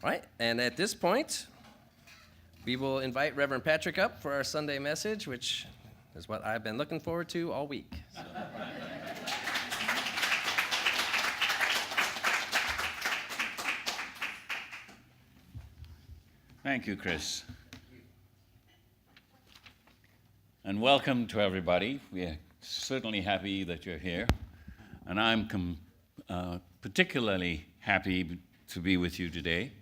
All right, and at this point, we will invite Reverend Patrick up for our Sunday message, which is what I've been looking forward to all week. So. Thank you, Chris. And welcome to everybody. We're certainly happy that you're here. And I'm particularly happy to be with you today.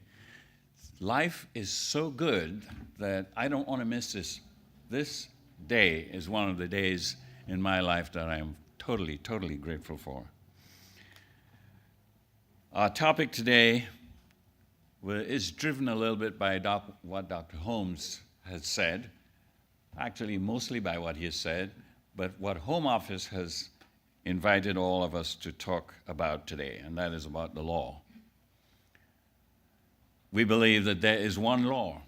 Life is so good that I don't want to miss this. This day is one of the days in my life that I am totally, totally grateful for. Our topic today is driven a little bit by what Dr. Holmes has said, actually mostly by what he has said, but what Home Office has invited all of us to talk about today, and that is about the law. We believe that there is one law,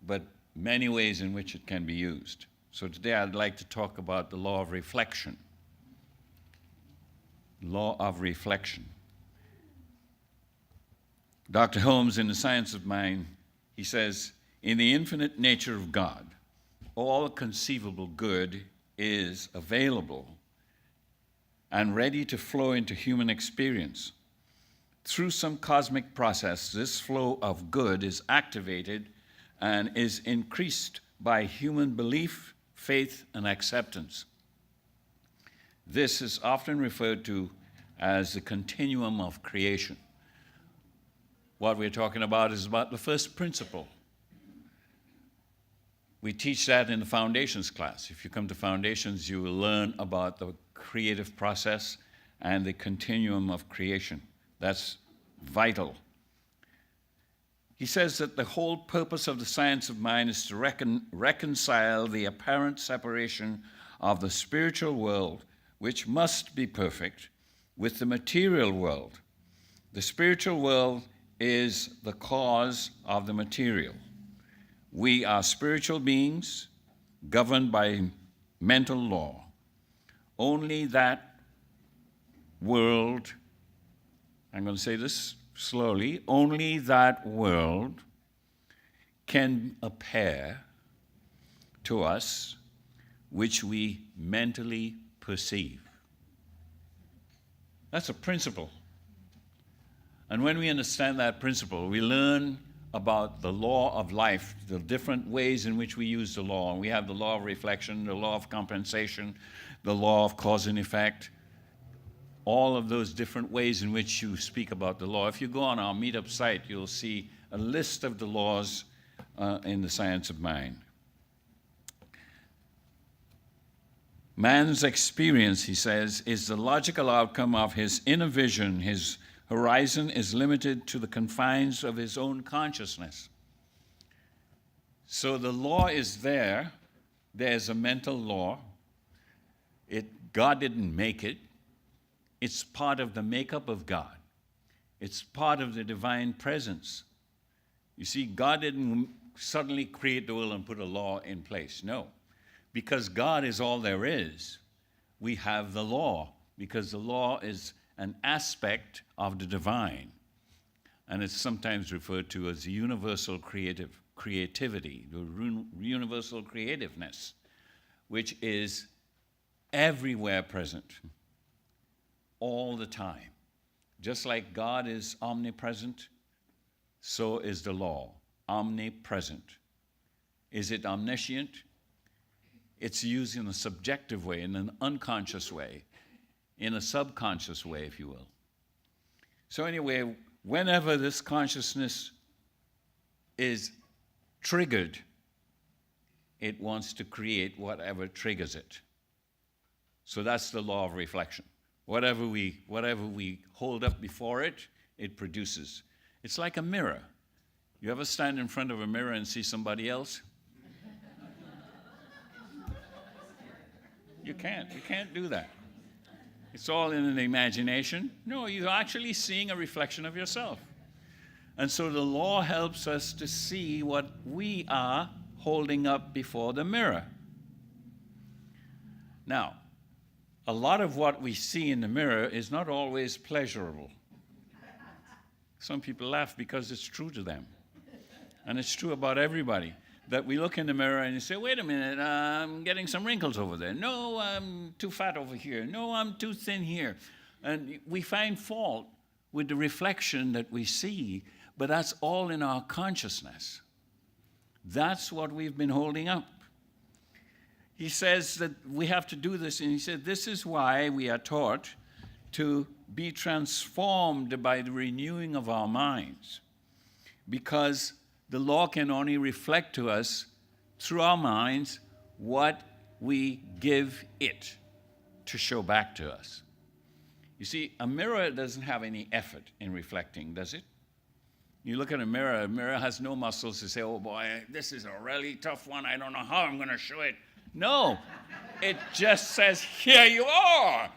but many ways in which it can be used. So today I'd like to talk about the law of reflection. Law of reflection. Dr. Holmes, in The Science of Mind, he says, in the infinite nature of God, all conceivable good is available and ready to flow into human experience. Through some cosmic process, this flow of good is activated and is increased by human belief, faith, and acceptance. This is often referred to as the continuum of creation. What we're talking about is about the first principle. We teach that in the foundations class. If you come to foundations, you will learn about the creative process and the continuum of creation. That's vital. He says that the whole purpose of the science of mind is to reconcile the apparent separation of the spiritual world, which must be perfect, with the material world. The spiritual world is the cause of the material. We are spiritual beings governed by mental law. Only that world, I'm going to say this slowly, only that world can appear to us which we mentally perceive. That's a principle. And when we understand that principle, we learn about the law of life, the different ways in which we use the law. And we have the law of reflection, the law of compensation, the law of cause and effect, all of those different ways in which you speak about the law. If you go on our meetup site, you'll see a list of the laws in the science of mind. Man's experience, he says, is the logical outcome of his inner vision. His horizon is limited to the confines of his own consciousness. So the law is there. There's a mental law. God didn't make it. It's part of the makeup of God. It's part of the divine presence. You see, God didn't suddenly create the world and put a law in place. No. Because God is all there is, we have the law, because the law is an aspect of the divine. And it's sometimes referred to as universal creativity, the universal creativeness, which is everywhere present, all the time. Just like God is omnipresent, so is the law, omnipresent. Is it omniscient? It's used in a subjective way, in an unconscious way, in a subconscious way, if you will. So anyway, whenever this consciousness is triggered, it wants to create whatever triggers it. So that's the law of reflection. Whatever we hold up before it, it produces. It's like a mirror. You ever stand in front of a mirror and see somebody else? You can't do that. It's all in an imagination. No, you're actually seeing a reflection of yourself. And so the law helps us to see what we are holding up before the mirror. Now, a lot of what we see in the mirror is not always pleasurable. Some people laugh because it's true to them. And it's true about everybody. That we look in the mirror and you say, wait a minute, I'm getting some wrinkles over there. No, I'm too fat over here. No, I'm too thin here. And we find fault with the reflection that we see, but that's all in our consciousness. That's what we've been holding up. He says that we have to do this, and he said, this is why we are taught to be transformed by the renewing of our minds, because the law can only reflect to us through our minds what we give it to show back to us. You see, a mirror doesn't have any effort in reflecting, does it? You look at a mirror has no muscles to say, oh boy, this is a really tough one. I don't know how I'm going to show it. No, it just says, here you are.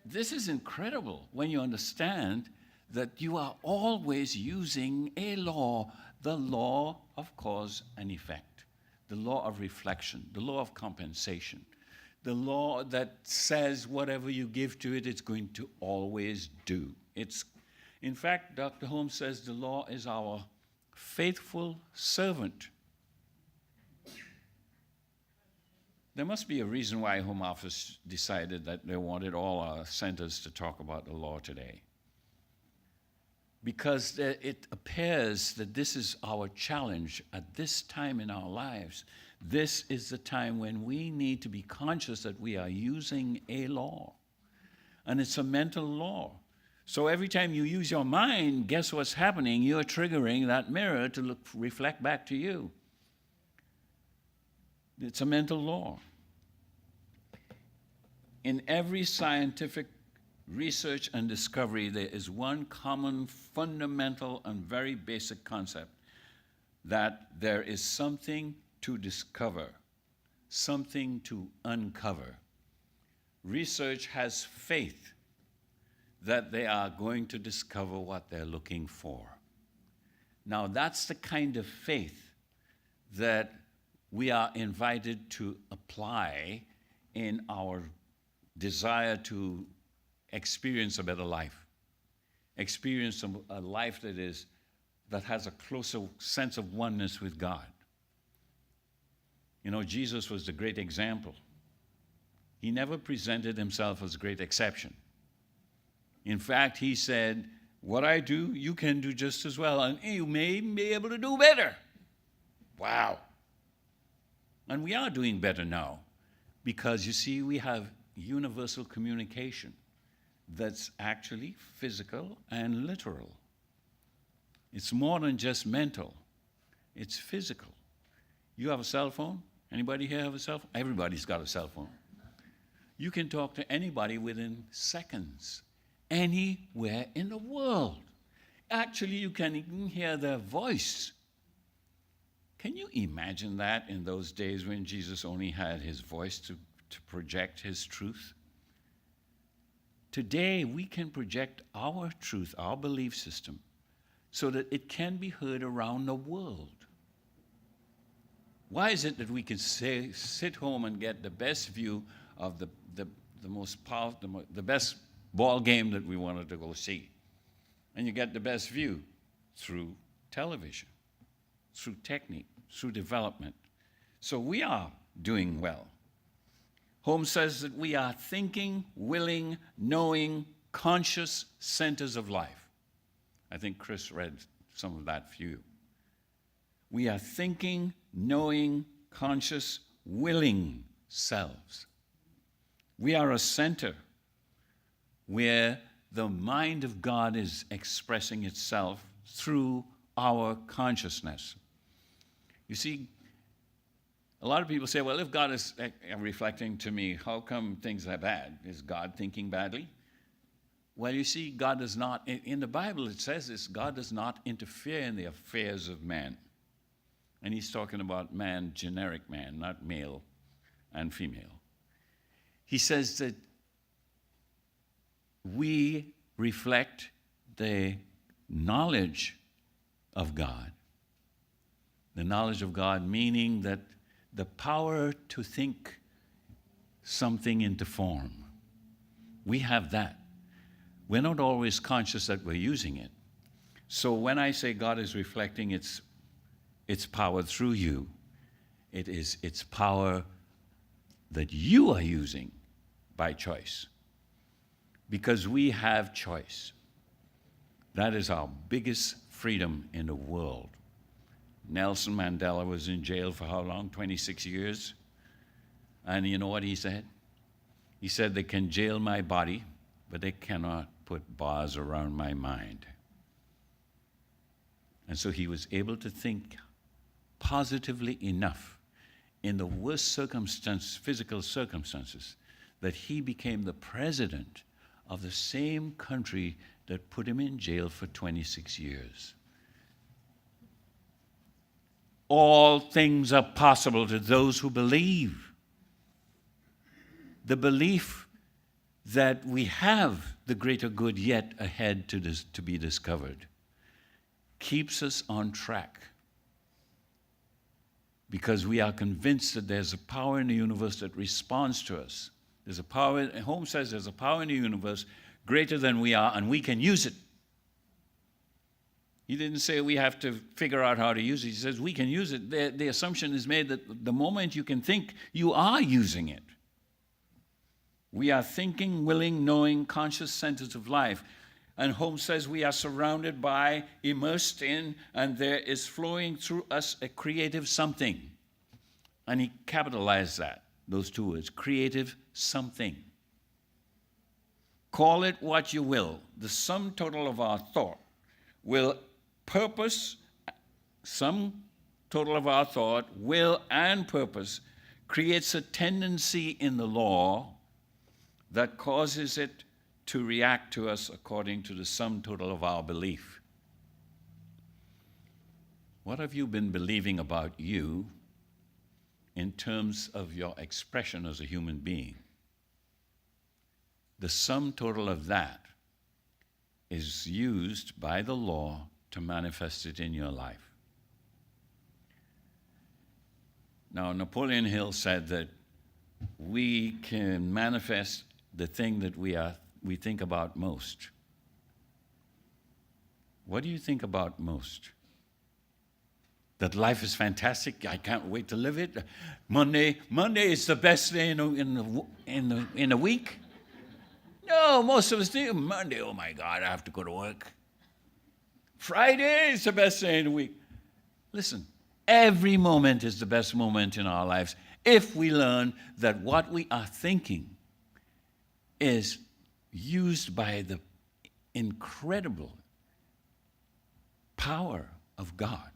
This is incredible when you understand that you are always using a law, the law of cause and effect, the law of reflection, the law of compensation, the law that says whatever you give to it, it's going to always do. In fact, Dr. Holmes says the law is our faithful servant. There must be a reason why Home Office decided that they wanted all our centers to talk about the law today. Because it appears that this is our challenge at this time in our lives. This is the time when we need to be conscious that we are using a law. And it's a mental law. So every time you use your mind, guess what's happening? You're triggering that mirror to reflect back to you. It's a mental law. In every scientific research and discovery, there is one common, fundamental, and very basic concept, that there is something to discover, something to uncover. Research has faith that they are going to discover what they're looking for. Now, that's the kind of faith that we are invited to apply in our desire to experience a better life, experience a life that has a closer sense of oneness with God. You know, Jesus was the great example. He never presented himself as a great exception. In fact, he said, what I do, you can do just as well, and you may be able to do better. Wow. And we are doing better now, because you see, we have universal communication that's actually physical and literal. It's more than just mental. It's physical. You have a cell phone? Anybody here have a cell phone? Everybody's got a cell phone. You can talk to anybody within seconds, anywhere in the world. Actually, you can even hear their voice. Can you imagine that in those days when Jesus only had his voice to project his truth? Today, we can project our truth, our belief system, so that it can be heard around the world. Why is it that we can sit home and get the best view of the most powerful, the best ball game that we wanted to go see? And you get the best view through television, through technique, through development. So we are doing well. Holmes says that we are thinking, willing, knowing, conscious centers of life. I think Chris read some of that for you. We are thinking, knowing, conscious, willing selves. We are a center where the mind of God is expressing itself through our consciousness. You see, a lot of people say, well, if God is reflecting to me, how come things are bad? Is God thinking badly? Well, you see, God does not, in the Bible it says this, God does not interfere in the affairs of man. And he's talking about man, generic man, not male and female. He says that we reflect the knowledge of God. The knowledge of God meaning that the power to think something into form. We have that. we're not always conscious that we're using it. So when I say God is reflecting its power through you, it is its power that you are using by choice. Because we have choice. That is our biggest freedom in the world. Nelson Mandela was in jail for how long? 26 years. And you know what he said? He said, they can jail my body, but they cannot put bars around my mind. And so he was able to think positively enough in the worst physical circumstances, that he became the president of the same country that put him in jail for 26 years. All things are possible to those who believe. The belief that we have the greater good yet ahead to be discovered keeps us on track, because we are convinced that there's a power in the universe that responds to us. There's a power, Holmes says there's a power in the universe greater than we are, and we can use it. He didn't say we have to figure out how to use it. He says we can use it. The assumption is made that the moment you can think, you are using it. We are thinking, willing, knowing, conscious centers of life. And Holmes says we are surrounded by, immersed in, and there is flowing through us a creative something. And he capitalized that, those two words, creative something. Call it what you will. The sum total of our thought will purpose, sum total of our thought, will, and purpose creates a tendency in the law that causes it to react to us according to the sum total of our belief. What have you been believing about you in terms of your expression as a human being? The sum total of that is used by the law to manifest it in your life. Now, Napoleon Hill said that we can manifest the thing that we think about most. What do you think about most? That life is fantastic. I can't wait to live it. Monday is the best day in the week. No, most of us think Monday. Oh my God, I have to go to work. Friday is the best day in the week. Listen, every moment is the best moment in our lives if we learn that what we are thinking is used by the incredible power of God.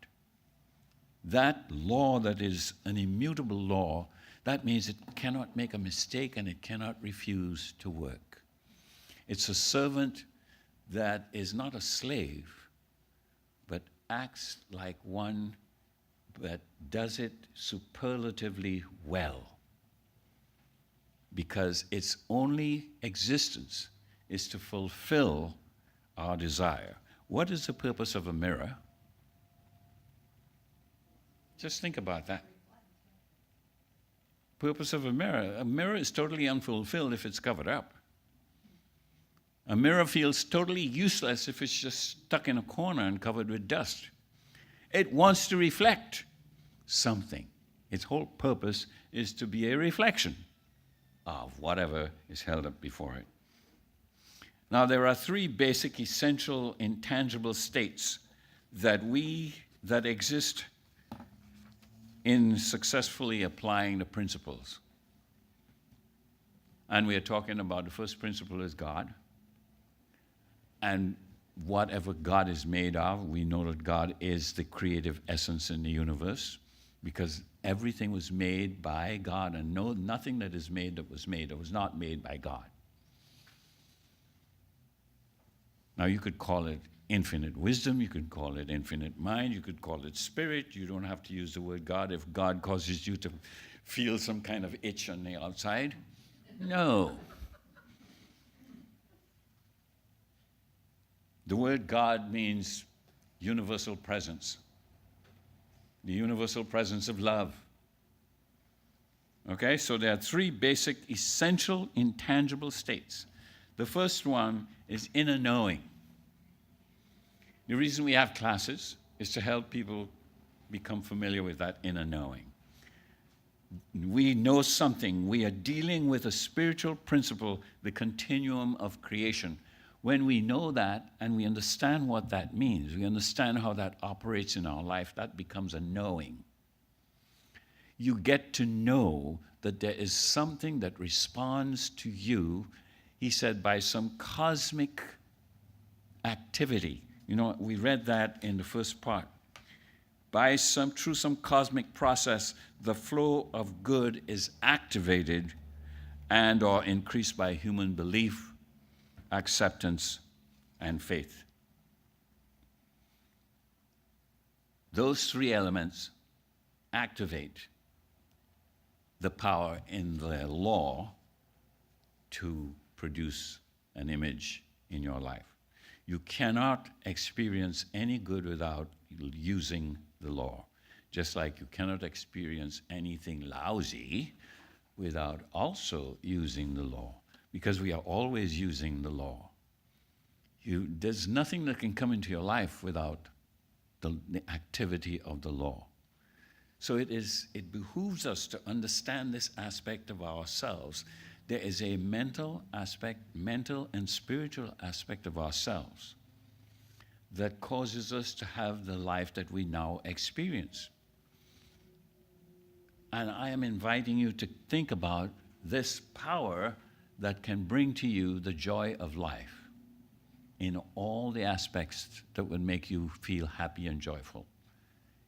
That law that is an immutable law, that means it cannot make a mistake and it cannot refuse to work. It's a servant that is not a slave, but acts like one that does it superlatively well, because its only existence is to fulfill our desire. What is the purpose of a mirror? Just think about that. Purpose of a mirror is totally unfulfilled if it's covered up. A mirror feels totally useless if it's just stuck in a corner and covered with dust. It wants to reflect something. Its whole purpose is to be a reflection of whatever is held up before it. Now, there are three basic, essential, intangible states that exist in successfully applying the principles. And we are talking about the first principle is God. And whatever God is made of, we know that God is the creative essence in the universe, because everything was made by God, and nothing that is made that was not made by God. Now, you could call it infinite wisdom, you could call it infinite mind, you could call it spirit. You don't have to use the word God if God causes you to feel some kind of itch on the outside. No. The word God means universal presence, the universal presence of love. Okay, so there are three basic, essential, intangible states The first one is inner knowing. The reason we have classes is to help people become familiar with that inner knowing. We know something. We are dealing with a spiritual principle, the continuum of creation. When we know that and we understand what that means, we understand how that operates in our life, that becomes a knowing. You get to know that there is something that responds to you, he said, by some cosmic activity. You know, we read that in the first part. Through some cosmic process, the flow of good is activated and or increased by human belief, acceptance, and faith. Those three elements activate the power in the law to produce an image in your life. You cannot experience any good without using the law, just like you cannot experience anything lousy without also using the law, because we are always using the law. There's nothing that can come into your life without the activity of the law. So it behooves us to understand this aspect of ourselves. There is a mental and spiritual aspect of ourselves that causes us to have the life that we now experience. And I am inviting you to think about this power that can bring to you the joy of life in all the aspects that would make you feel happy and joyful.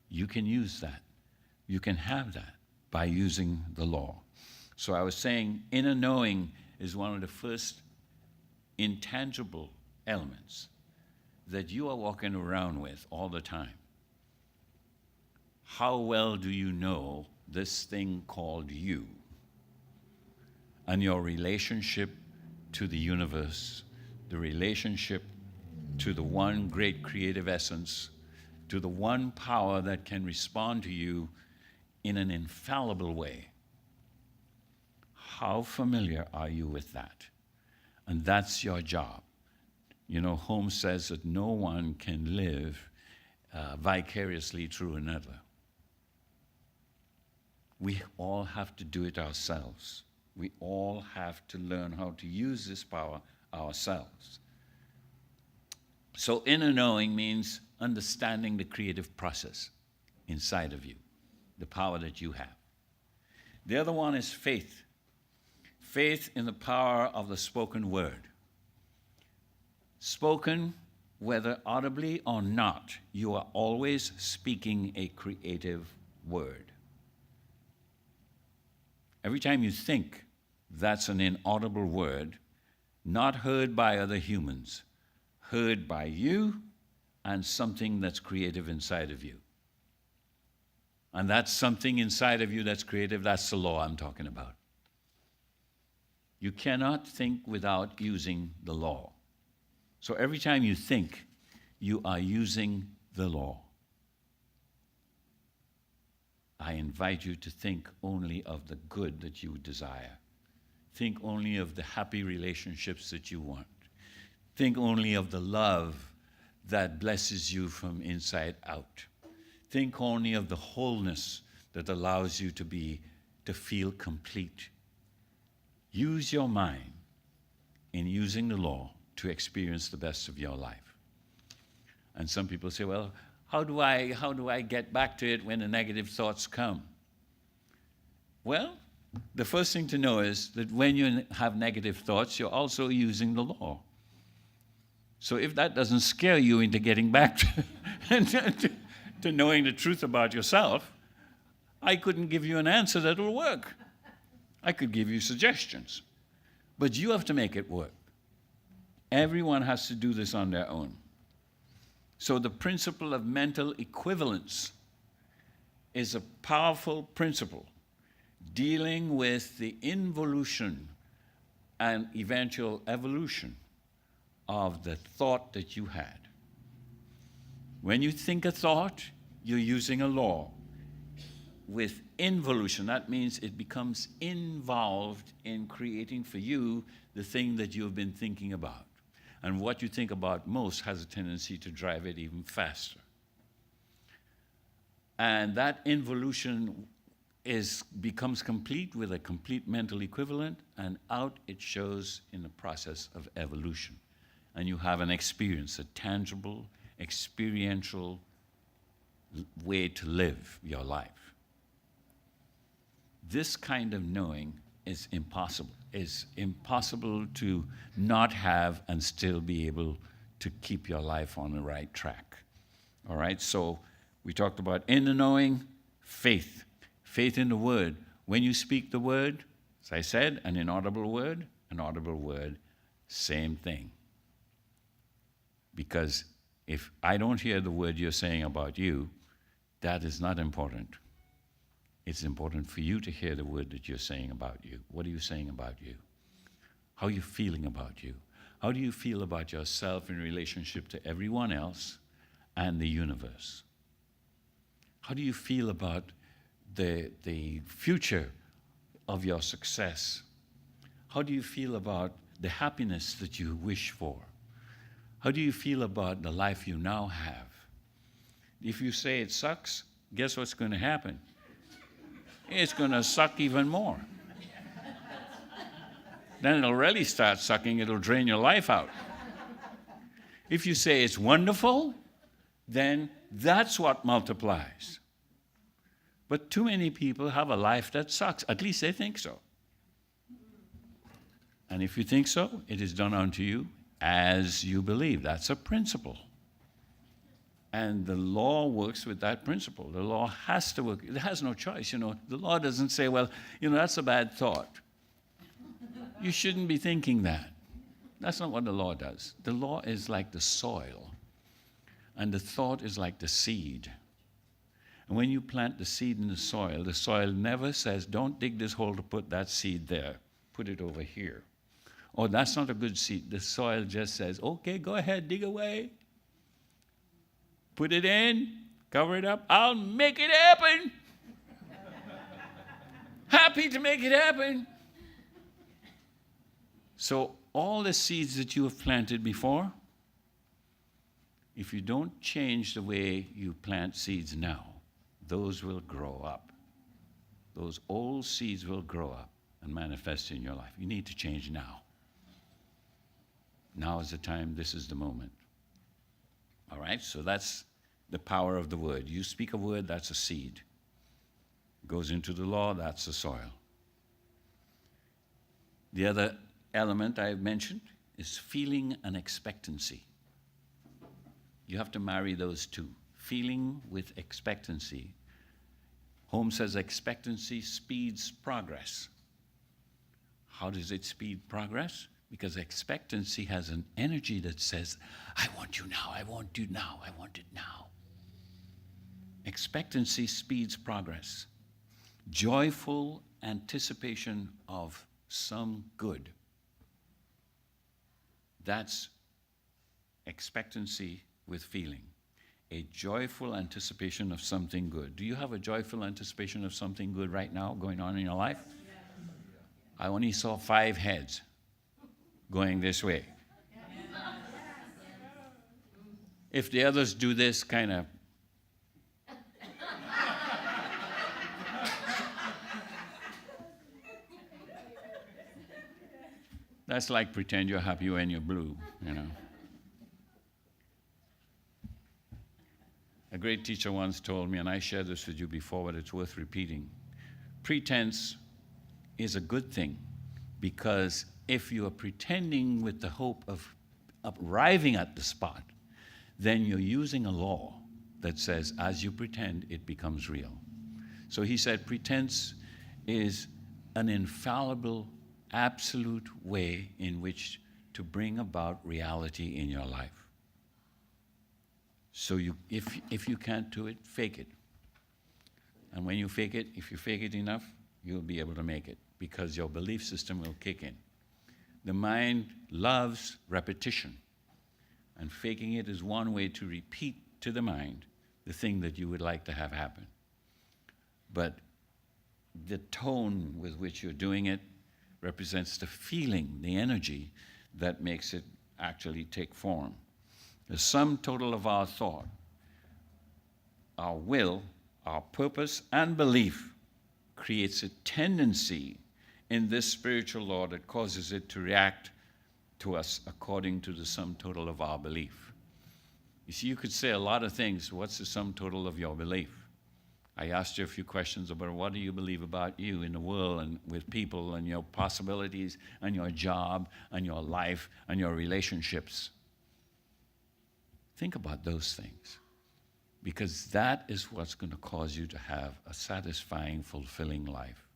You can use that. You can have that by using the law. So I was saying inner knowing is one of the first intangible elements that you are walking around with all the time. How well do you know this thing called you and your relationship to the universe, the relationship to the one great creative essence, to the one power that can respond to you in an infallible way? How familiar are you with that? And that's your job. You know, Holmes says that no one can live vicariously through another. We all have to do it ourselves. We all have to learn how to use this power ourselves. So inner knowing means understanding the creative process inside of you, the power that you have. The other one is faith. Faith in the power of the spoken word. Spoken, whether audibly or not, you are always speaking a creative word. Every time you think, that's an inaudible word, not heard by other humans, heard by you and something that's creative inside of you. And that's something inside of you that's creative, that's the law I'm talking about. You cannot think without using the law. So every time you think, you are using the law. I invite you to think only of the good that you desire. Think only of the happy relationships that you want. Think only of the love that blesses you from inside out. Think only of the wholeness that allows you to feel complete. Use your mind in using the law to experience the best of your life. And some people say, well, how do I get back to it when the negative thoughts come? Well, the first thing to know is that when you have negative thoughts, you're also using the law. So if that doesn't scare you into getting back to knowing the truth about yourself, I couldn't give you an answer that will work. I could give you suggestions, but you have to make it work. Everyone has to do this on their own. So the principle of mental equivalence is a powerful principle dealing with the involution and eventual evolution of the thought that you had. When you think a thought, you're using a law. with involution. That means it becomes involved in creating for you the thing that you've been thinking about. And what you think about most has a tendency to drive it even faster. And that involution becomes complete with a complete mental equivalent, and out it shows in the process of evolution. And you have an experience, a tangible, experiential way to live your life. This kind of knowing is impossible. It's impossible to not have and still be able to keep your life on the right track. All right, so we talked about in the knowing, faith. Faith in the word. When you speak the word, as I said, an inaudible word, same thing. Because if I don't hear the word you're saying about you, that is not important. It's important for you to hear the word that you're saying about you. What are you saying about you? How are you feeling about you? How do you feel about yourself in relationship to everyone else and the universe? How do you feel about the future of your success? How do you feel about the happiness that you wish for? How do you feel about the life you now have? If you say it sucks, guess what's going to happen? It's going to suck even more. Then it'll really start sucking, it'll drain your life out. If you say it's wonderful, then that's what multiplies. But too many people have a life that sucks. At least they think so. And if you think so, it is done unto you as you believe. That's a principle. And the law works with that principle. The law has to work. It has no choice. The law doesn't say, well, that's a bad thought. You shouldn't be thinking that. That's not what the law does. The law is like the soil, and the thought is like the seed. And when you plant the seed in the soil never says, don't dig this hole to put that seed there. Put it over here. Oh, that's not a good seed. The soil just says, okay, go ahead, dig away. Put it in, cover it up. I'll make it happen. Happy to make it happen. So all the seeds that you have planted before, if you don't change the way you plant seeds now, those will grow up. Those old seeds will grow up and manifest in your life. You need to change now. Now is the time, this is the moment. All right, so that's the power of the word. You speak a word, that's a seed. Goes into the law, that's the soil. The other element I've mentioned is feeling and expectancy. You have to marry those two, feeling with expectancy. Holmes says expectancy speeds progress. How does it speed progress? Because expectancy has an energy that says, I want you now, I want you now, I want it now. Expectancy speeds progress. Joyful anticipation of some good. That's expectancy with feeling. A joyful anticipation of something good. Do you have a joyful anticipation of something good right now going on in your life? I only saw 5 heads going this way. If the others do this kind of, that's like pretend you're happy when you're blue, A great teacher once told me, and I shared this with you before, but it's worth repeating. Pretense is a good thing, because if you are pretending with the hope of arriving at the spot, then you're using a law that says, as you pretend, it becomes real. So he said, pretense is an infallible, absolute way in which to bring about reality in your life. So if you can't do it, fake it. And when you fake it, if you fake it enough, you'll be able to make it, because your belief system will kick in. The mind loves repetition, and faking it is one way to repeat to the mind the thing that you would like to have happen. but the tone with which you're doing it represents the feeling, the energy that makes it actually take form. The sum total of our thought, our will, our purpose, and belief creates a tendency in this spiritual law that causes it to react to us according to the sum total of our belief. You see, you could say a lot of things. What's the sum total of your belief? I asked you a few questions about what do you believe about you in the world and with people and your possibilities and your job and your life and your relationships. Think about those things, because that is what's going to cause you to have a satisfying, fulfilling life,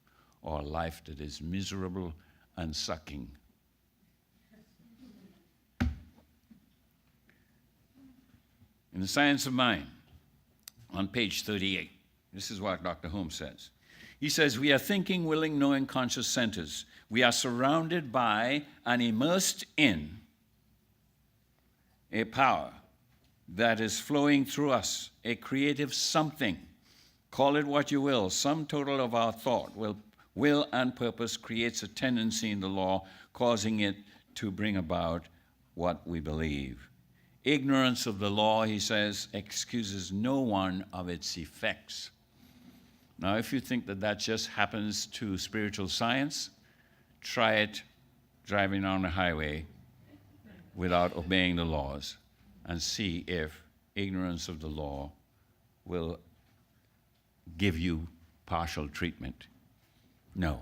or a life that is miserable and sucking. In the Science of Mind, on page 38, this is what Dr. Holmes says. He says, we are thinking, willing, knowing, conscious centers. We are surrounded by and immersed in a power that is flowing through us, a creative something. Call it what you will. Sum total of our thought, will and purpose creates a tendency in the law, causing it to bring about what we believe. Ignorance of the law, he says, excuses no one of its effects. Now, if you think that that just happens to spiritual science, try it driving on the highway without obeying the laws and see if ignorance of the law will give you partial treatment. No.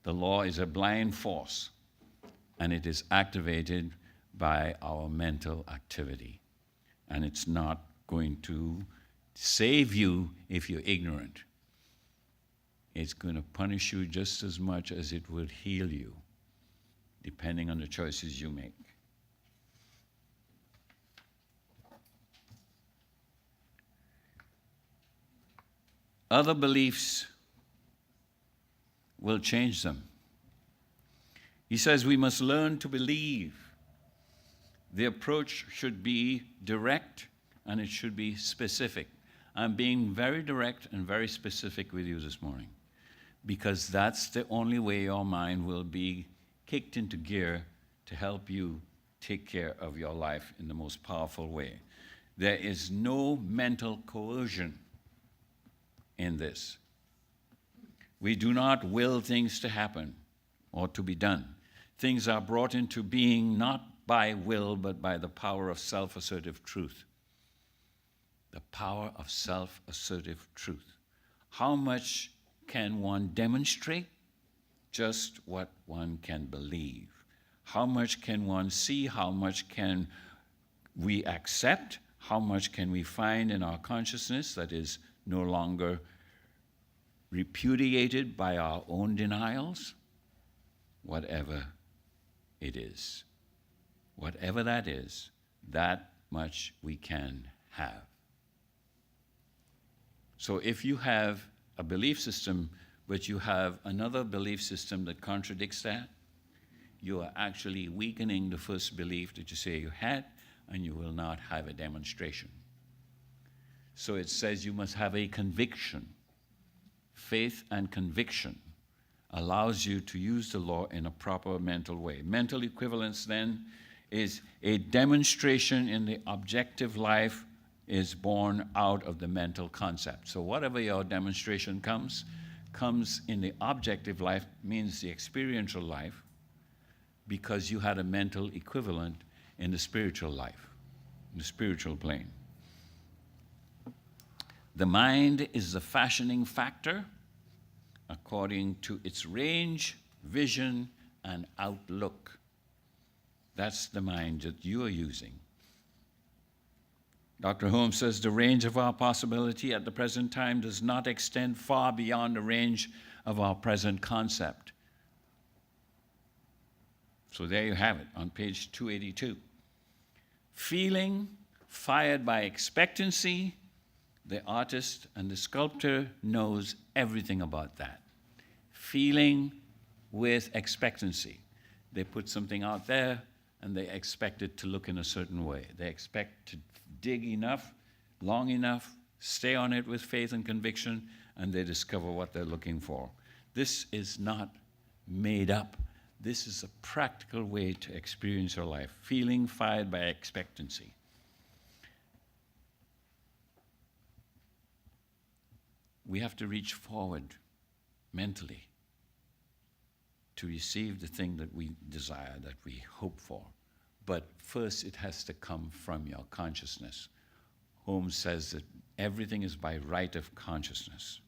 The law is a blind force, and it is activated by our mental activity. And it's not going to save you if you're ignorant. It's going to punish you just as much as it would heal you, depending on the choices you make. Other beliefs will change them. He says we must learn to believe. The approach should be direct and it should be specific. I'm being very direct and very specific with you this morning, because that's the only way your mind will be kicked into gear to help you take care of your life in the most powerful way. There is no mental coercion in this. We do not will things to happen or to be done. Things are brought into being not by will, but by the power of self-assertive truth. The power of self-assertive truth. How much can one demonstrate? Just what one can believe. How much can one see? How much can we accept? How much can we find in our consciousness that is no longer repudiated by our own denials? Whatever it is. Whatever that is, that much we can have. So if you have a belief system, but you have another belief system that contradicts that, you are actually weakening the first belief that you say you had, and you will not have a demonstration. So it says you must have a conviction. Faith and conviction allows you to use the law in a proper mental way. Mental equivalence, then, is a demonstration in the objective life is born out of the mental concept. So whatever your demonstration comes in the objective life, means the experiential life, because you had a mental equivalent in the spiritual life, in the spiritual plane. The mind is the fashioning factor according to its range, vision, and outlook. That's the mind that you are using. Dr. Holmes says the range of our possibility at the present time does not extend far beyond the range of our present concept. So there you have it on page 282. Feeling fired by expectancy, the artist and the sculptor knows everything about that. Feeling with expectancy. They put something out there and they expect it to look in a certain way. They expect to dig enough, long enough, stay on it with faith and conviction, and they discover what they're looking for. This is not made up. This is a practical way to experience your life, feeling fired by expectancy. We have to reach forward mentally to receive the thing that we desire, that we hope for. But first, it has to come from your consciousness. Holmes says that everything is by right of consciousness.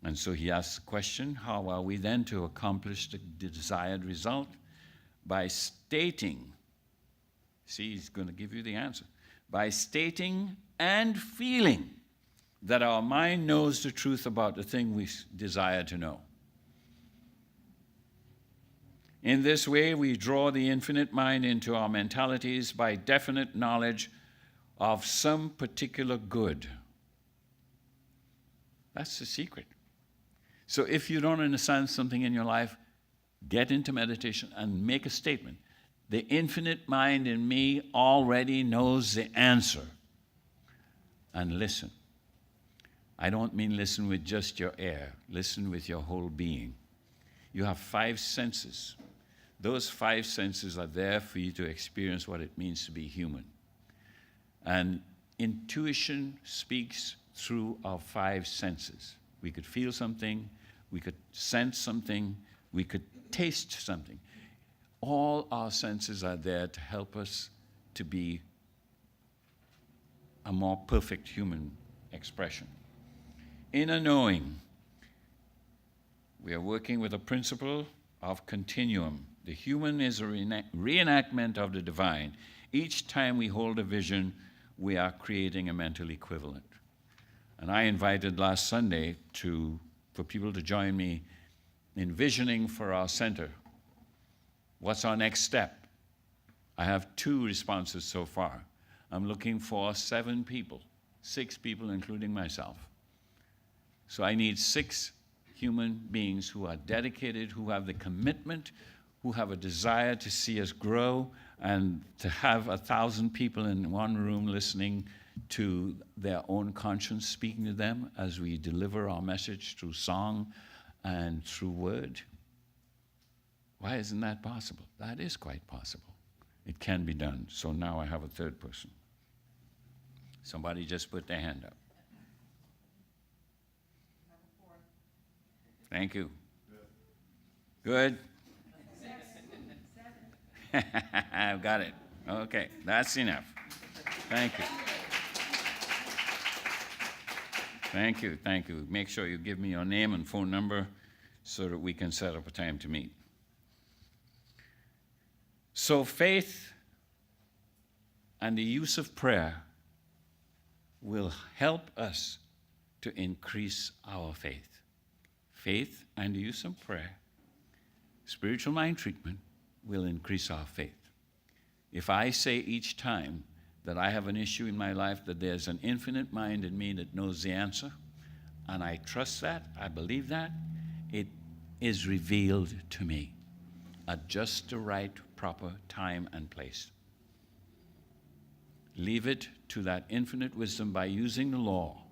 And so he asks the question, how are we then to accomplish the desired result? By stating, see, he's going to give you the answer, by stating and feeling that our mind knows the truth about the thing we desire to know. In this way, we draw the infinite mind into our mentalities by definite knowledge of some particular good. That's the secret. So if you don't understand something in your life, get into meditation and make a statement. The infinite mind in me already knows the answer. And listen. I don't mean listen with just your ear. Listen with your whole being. You have 5 senses. Those 5 senses are there for you to experience what it means to be human. And intuition speaks through our 5 senses. We could feel something, we could sense something, we could taste something. All our senses are there to help us to be a more perfect human expression. Inner knowing. We are working with a principle of continuum. The human is a reenactment of the divine. Each time we hold a vision, we are creating a mental equivalent. And I invited last Sunday for people to join me in visioning for our center. What's our next step? I have 2 responses so far. I'm looking for 7 people, 6 people including myself. So I need 6 human beings who are dedicated, who have the commitment, who have a desire to see us grow, and to have 1,000 people in one room listening to their own conscience speaking to them as we deliver our message through song and through word. Why isn't that possible? That is quite possible. It can be done. So now I have a 3rd person. Somebody just put their hand up. Thank you. Good. I've got it. Okay, that's enough. Thank you. Thank you, thank you. Make sure you give me your name and phone number so that we can set up a time to meet. So faith and the use of prayer will help us to increase our faith. Faith and the use of prayer, spiritual mind treatment, will increase our faith. If I say each time that I have an issue in my life that there's an infinite mind in me that knows the answer, and I trust that, I believe that, it is revealed to me at just the right, proper time and place. Leave it to that infinite wisdom by using the law.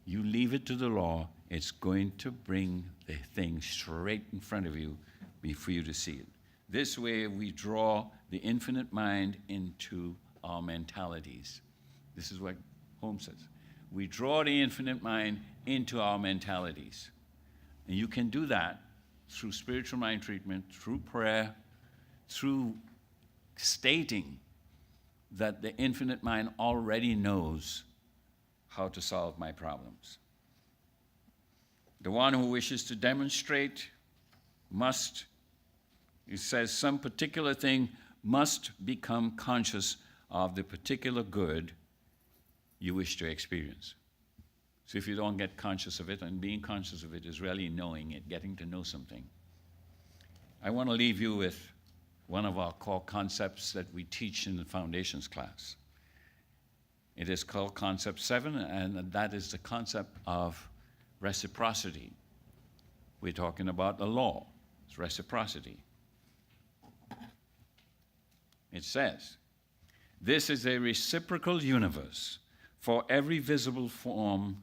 You leave it to the law, it's going to bring the thing straight in front of you for you to see it. This way we draw the infinite mind into our mentalities. This is what Holmes says. We draw the infinite mind into our mentalities. And you can do that through spiritual mind treatment, through prayer, through stating that the infinite mind already knows how to solve my problems. The one who wishes to demonstrate must, it says, some particular thing must become conscious of the particular good you wish to experience. So if you don't get conscious of it, and being conscious of it is really knowing it, getting to know something. I want to leave you with one of our core concepts that we teach in the foundations class. It is called Concept 7, and that is the concept of reciprocity. We're talking about the law. It's reciprocity. It says, this is a reciprocal universe For every visible form,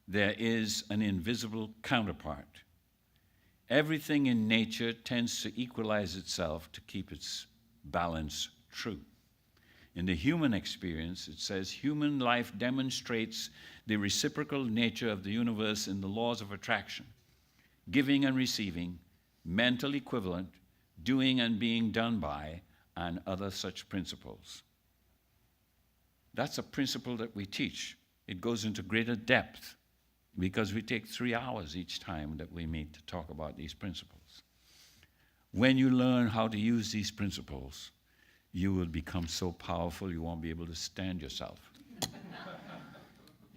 there is an invisible counterpart. Everything in nature tends to equalize itself to keep its balance true. In the human experience, it says human life demonstrates the reciprocal nature of the universe in the laws of attraction, giving and receiving, mental equivalent, doing and being done by, and other such principles. That's a principle that we teach. It goes into greater depth because we take 3 hours each time that we meet to talk about these principles. When you learn how to use these principles, you will become so powerful you won't be able to stand yourself.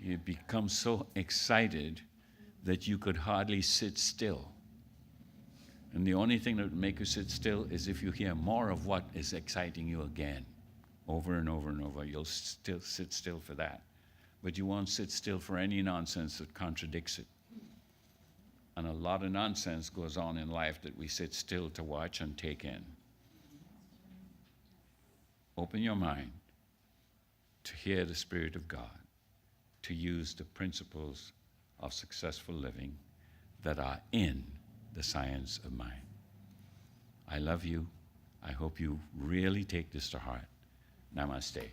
You become so excited that you could hardly sit still. And the only thing that would make you sit still is if you hear more of what is exciting you again, over and over and over. You'll still sit still for that. But you won't sit still for any nonsense that contradicts it. And a lot of nonsense goes on in life that we sit still to watch and take in. Open your mind to hear the Spirit of God, to use the principles of successful living that are in the science of mind. I love you. I hope you really take this to heart. Namaste.